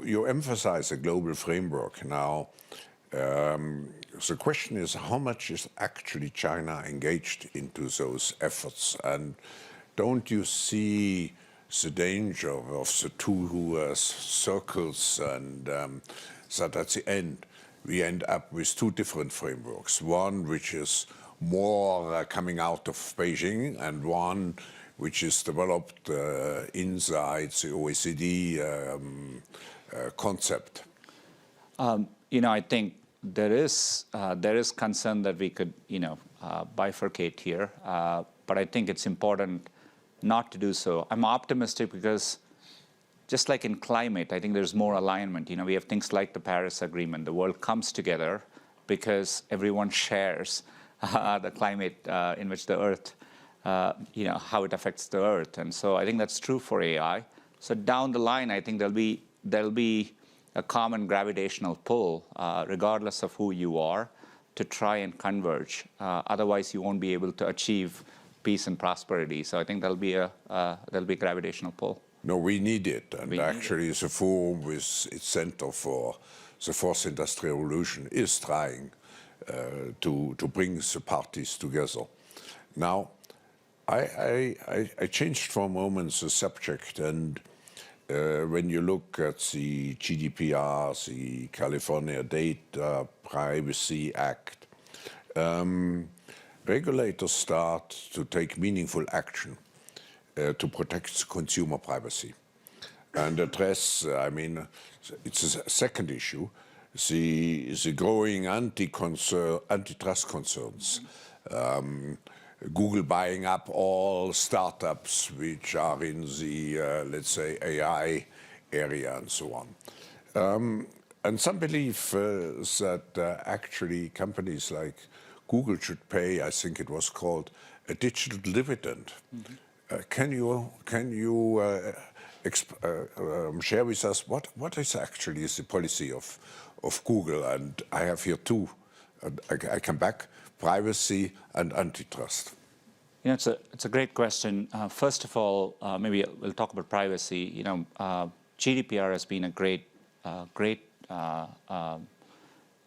you emphasize a global framework now. The question is, how much is actually China engaged into those efforts? And don't you see the danger of the two circles, and that at the end we end up with two different frameworks, one which is more coming out of Beijing, and one which is developed inside the OECD concept? I think there is concern that we could, bifurcate here, but I think it's important not to do so. I'm optimistic because, just like in climate, I think there's more alignment. We have things like the Paris Agreement. The world comes together because everyone shares the climate in which the Earth, how it affects the Earth. And so I think that's true for AI. So down the line, I think there'll be a common gravitational pull, regardless of who you are, to try and converge. Otherwise, you won't be able to achieve peace and prosperity. So I think there'll be a gravitational pull. No, we need it. And actually, the forum with its Center for the Fourth Industrial Revolution is trying to bring the parties together. Now, I changed for a moment the subject, and when you look at the GDPR, the California Data Privacy Act, regulators start to take meaningful action to protect consumer privacy and address, it's a second issue, the growing antitrust concerns. Google buying up all startups which are in the, let's say, AI area and so on. And some believe that actually companies like Google should pay, I think it was called, a digital dividend. Can you share with us what is actually the policy of Google? And I have here two. I come back: privacy and antitrust. It's a great question. First of all, maybe we'll talk about privacy. GDPR has been a great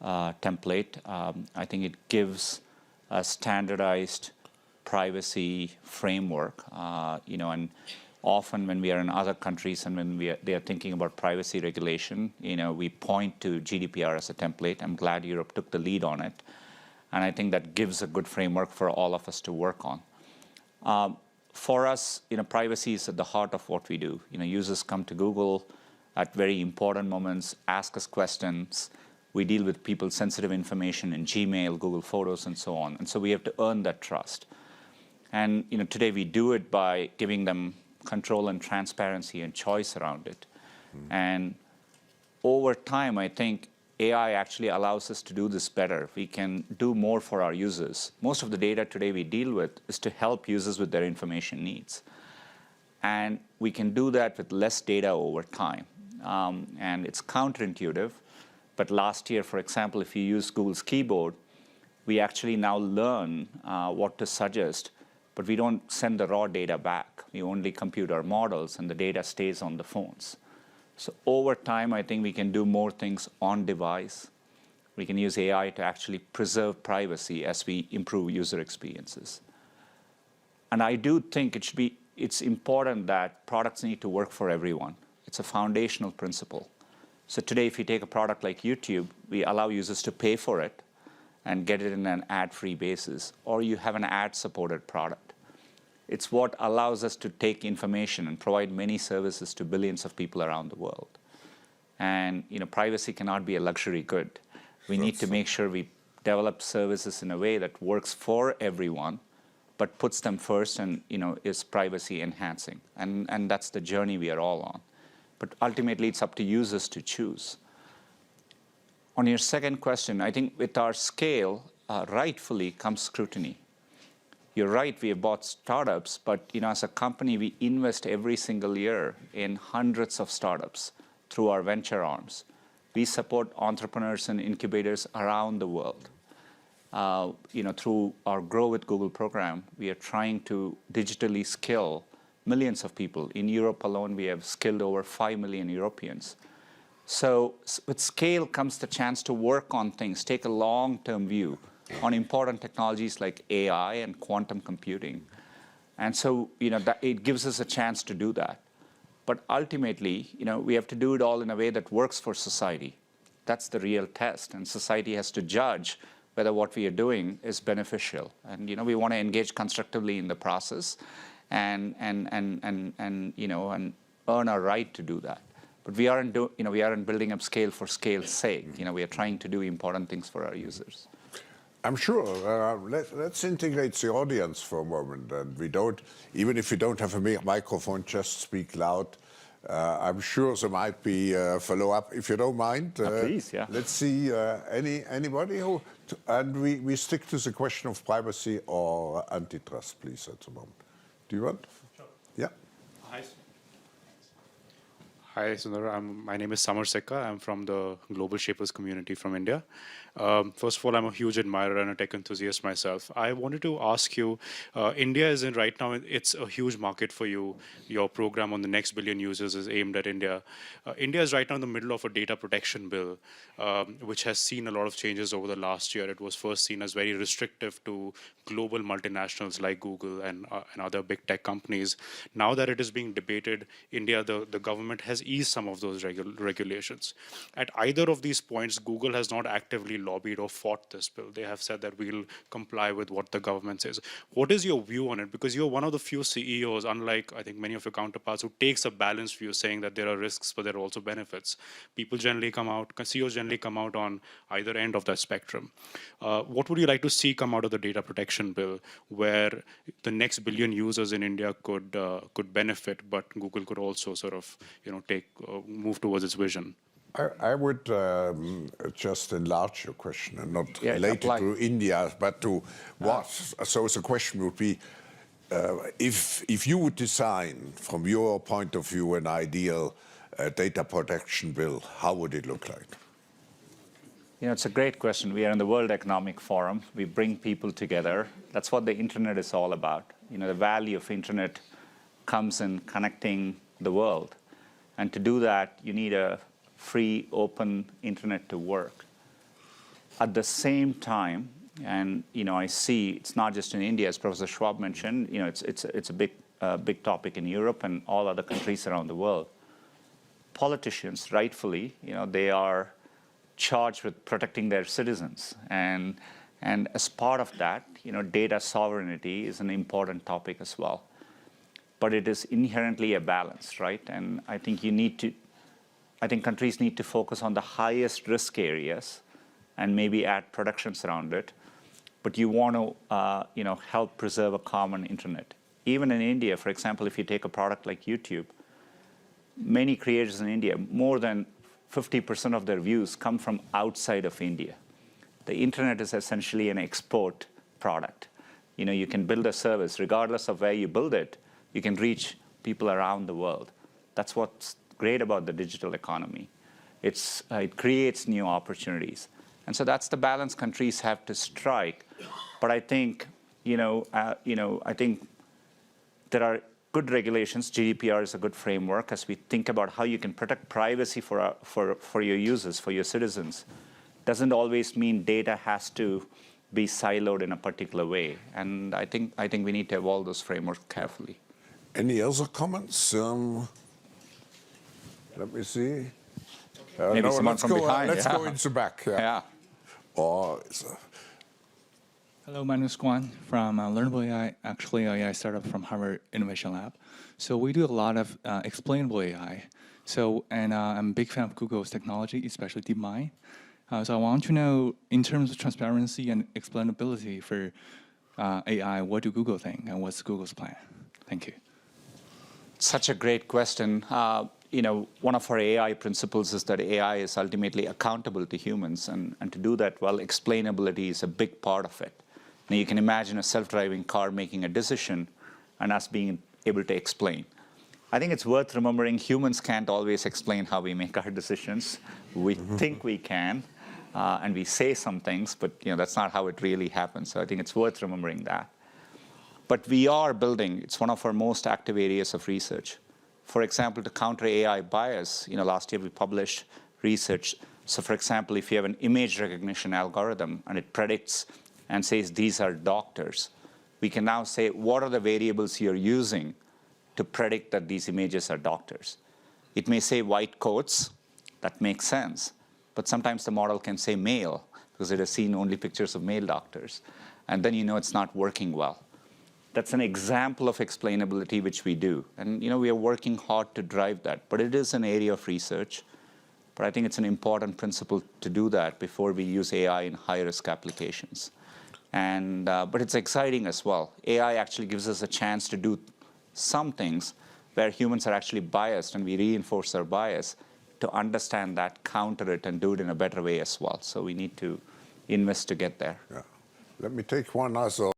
template. I think it gives a standardized privacy framework. And often when we are in other countries and when they are thinking about privacy regulation, we point to GDPR as a template. I'm glad Europe took the lead on it. And I think that gives a good framework for all of us to work on. For us, privacy is at the heart of what we do. Users come to Google at very important moments, ask us questions. We deal with people's sensitive information in Gmail, Google Photos, and so on. And so we have to earn that trust. And today we do it by giving them control and transparency and choice around it. And over time, I think AI actually allows us to do this better. We can do more for our users. Most of the data today we deal with is to help users with their information needs. And we can do that with less data over time. And it's counterintuitive. But last year, for example, if you use Google's keyboard, we actually now learn what to suggest, but we don't send the raw data back. We only compute our models, and the data stays on the phones. So over time, I think we can do more things on device. We can use AI to actually preserve privacy as we improve user experiences. And I do think it's important that products need to work for everyone. It's a foundational principle. So today, if you take a product like YouTube, we allow users to pay for it and get it in an ad-free basis, or you have an ad-supported product. It's what allows us to take information and provide many services to billions of people around the world. And privacy cannot be a luxury good. We need to make sure we develop services in a way that works for everyone, but puts them first and is privacy enhancing. And that's the journey we are all on. But ultimately, it's up to users to choose. On your second question, I think with our scale, rightfully comes scrutiny. You're right, we have bought startups, but as a company, we invest every single year in hundreds of startups through our venture arms. We support entrepreneurs and incubators around the world. Through our Grow with Google program, we are trying to digitally skill millions of people. In Europe alone, we have skilled over 5 million Europeans. So with scale comes the chance to work on things, take a long-term view on important technologies like AI and quantum computing. And so, that it gives us a chance to do that. But ultimately, we have to do it all in a way that works for society. That's the real test, and society has to judge whether what we are doing is beneficial. And we want to engage constructively in the process, and earn our right to do that. But we aren't building up scale for scale's sake. We are trying to do important things for our users. I'm sure. Let's integrate the audience for a moment, and even if we don't have a microphone, just speak loud. I'm sure there might be a follow-up, if you don't mind. Please, yeah. Let's see anybody who, and we stick to the question of privacy or antitrust, please, at the moment. Do you want? Sure. Yeah. Hi, Sundar. My name is Samar Sekka. I'm from the Global Shapers community from India. First of all, I'm a huge admirer and a tech enthusiast myself. I wanted to ask you, India is right now, it's a huge market for you. Your program on the next billion users is aimed at India. India is right now in the middle of a data protection bill, which has seen a lot of changes over the last year. It was first seen as very restrictive to global multinationals like Google and other big tech companies. Now that it is being debated, India, the government has eased some of those regulations. At either of these points, Google has not actively lobbied or fought this bill. They have said that we'll comply with what the government says. What is your view on it? Because you're one of the few CEOs, unlike I think many of your counterparts, who takes a balanced view, saying that there are risks, but there are also benefits. CEOs generally come out on either end of that spectrum. What would you like to see come out of the data protection bill, where the next billion users in India could benefit, but Google could also sort of move towards its vision? I would just enlarge your question and not related apply. to India, but to what. So the question would be, if you would design, from your point of view, an ideal data protection bill, how would it look like? It's a great question. We are in the World Economic Forum. We bring people together. That's what the internet is all about. The value of internet comes in connecting the world. And to do that, you need a free, open internet to work. At the same time, and I see it's not just in India, as Professor Schwab mentioned. It's a big topic in Europe and all other countries around the world. Politicians, rightfully, they are charged with protecting their citizens, and as part of that, data sovereignty is an important topic as well. But it is inherently a balance, right? And I think countries need to focus on the highest risk areas and maybe add protections around it. But you want to, help preserve a common internet. Even in India, for example, if you take a product like YouTube, many creators in India, more than 50% of their views come from outside of India. The internet is essentially an export product. You can build a service, regardless of where you build it, you can reach people around the world. That's what's great about the digital economy. It creates new opportunities. And so that's the balance countries have to strike. But I think, I think there are good regulations. GDPR is a good framework as we think about how you can protect privacy for your users, for your citizens. Doesn't always mean data has to be siloed in a particular way. And I think we need to evolve those frameworks carefully. Any other comments? Let me see. Maybe someone from behind. Let's go into the back. Yeah. Hello, my name is Guan from Learnable AI, actually an AI startup from Harvard Innovation Lab. So we do a lot of explainable AI. And I'm a big fan of Google's technology, especially DeepMind. So I want to know, in terms of transparency and explainability for AI, what do Google think, and what's Google's plan? Thank you. Such a great question. One of our AI principles is that AI is ultimately accountable to humans, and to do that well, explainability is a big part of it. Now, you can imagine a self-driving car making a decision and us being able to explain. I think it's worth remembering humans can't always explain how we make our decisions. We think we can, and we say some things, but that's not how it really happens. So I think it's worth remembering that. But we are building, it's one of our most active areas of research. For example, to counter AI bias, last year we published research. So for example, if you have an image recognition algorithm and it predicts and says these are doctors, we can now say what are the variables you're using to predict that these images are doctors. It may say white coats, that makes sense, but sometimes the model can say male because it has seen only pictures of male doctors, and then you know it's not working well. That's an example of explainability which we do, and we are working hard to drive that, but it is an area of research. But I think it's an important principle to do that before we use AI in high-risk applications. And but it's exciting as well. AI actually gives us a chance to do some things where humans are actually biased, and we reinforce our bias to understand that, counter it, and do it in a better way as well. So we need to invest to get there. Yeah. Let me take one other